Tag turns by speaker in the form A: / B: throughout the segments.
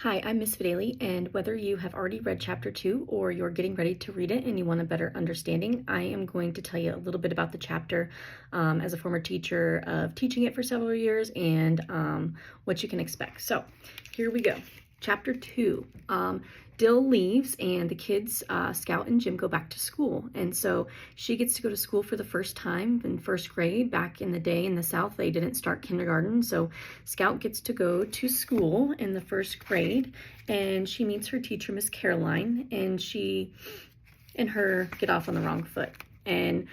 A: Hi, I'm Miss Vidali, and whether you have already read chapter 2 or you're getting ready to read it and you want a better understanding, I am going to tell you a little bit about the chapter as a former teacher of teaching it for several years and what you can expect. So here we go. Chapter 2. Dill leaves and the kids, Scout and Jim, go back to school. And so she gets to go to school for the first time in first grade. Back in the day in the South, they didn't start kindergarten. So Scout gets to go to school in the first grade, and she meets her teacher, Miss Caroline, and she and her get off on the wrong foot. And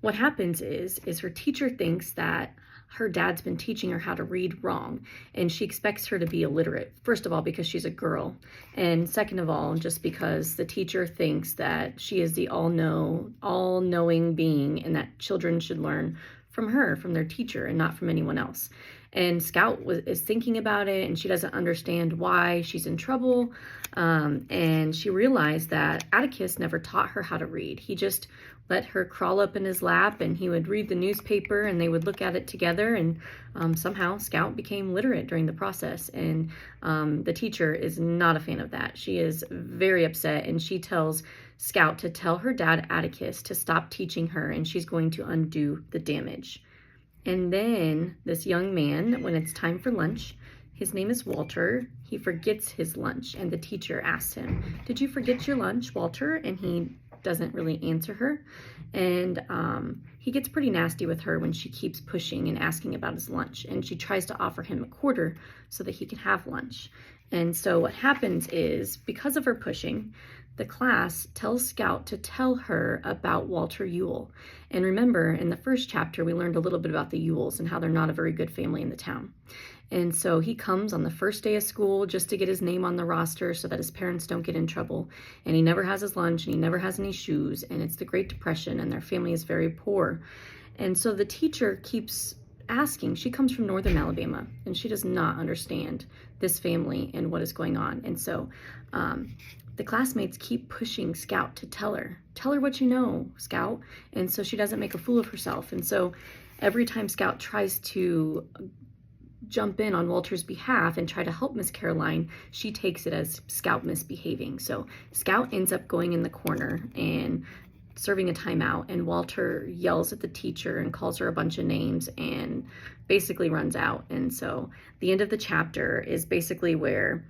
A: what happens is her teacher thinks that her dad's been teaching her how to read wrong, and she expects her to be illiterate. First of all, because she's a girl, and second of all, just because the teacher thinks that she is the all-knowing being, and that children should learn from her, from their teacher, and not from anyone else. And Scout is thinking about it, and she doesn't understand why she's in trouble. And she realized that Atticus never taught her how to read. He just let her crawl up in his lap, and he would read the newspaper, and they would look at it together. And somehow Scout became literate during the process. And the teacher is not a fan of that. She is very upset, and she tells Scout to tell her dad, Atticus, to stop teaching her, and she's going to undo the damage. And then this young man, when it's time for lunch, his name is Walter, he forgets his lunch, and the teacher asks him, "Did you forget your lunch, Walter?" And he doesn't really answer her. And he gets pretty nasty with her when she keeps pushing and asking about his lunch. And she tries to offer him a quarter so that he can have lunch. And so what happens is, because of her pushing, the class tells Scout to tell her about Walter Yule. And remember, in the first chapter, we learned a little bit about the Yules and how they're not a very good family in the town. And so he comes on the first day of school just to get his name on the roster so that his parents don't get in trouble. And he never has his lunch, and he never has any shoes. And it's the Great Depression, and their family is very poor. And so the teacher keeps asking. She comes from northern Alabama, and she does not understand this family and what is going on. And so the classmates keep pushing Scout to tell her what you know, Scout. And so she doesn't make a fool of herself. And so every time Scout tries to jump in on Walter's behalf and try to help Miss Caroline, she takes it as Scout misbehaving. So Scout ends up going in the corner and serving a timeout, and Walter yells at the teacher and calls her a bunch of names and basically runs out. And so the end of the chapter is basically where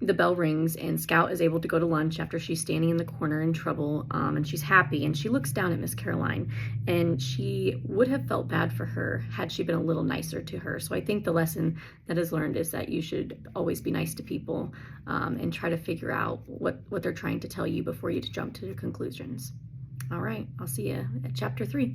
A: the bell rings and Scout is able to go to lunch after she's standing in the corner in trouble, and she's happy, and she looks down at Miss Caroline, and she would have felt bad for her had she been a little nicer to her. So I think the lesson that is learned is that you should always be nice to people, and try to figure out what they're trying to tell you before you jump to conclusions. All right, I'll see you at chapter 3.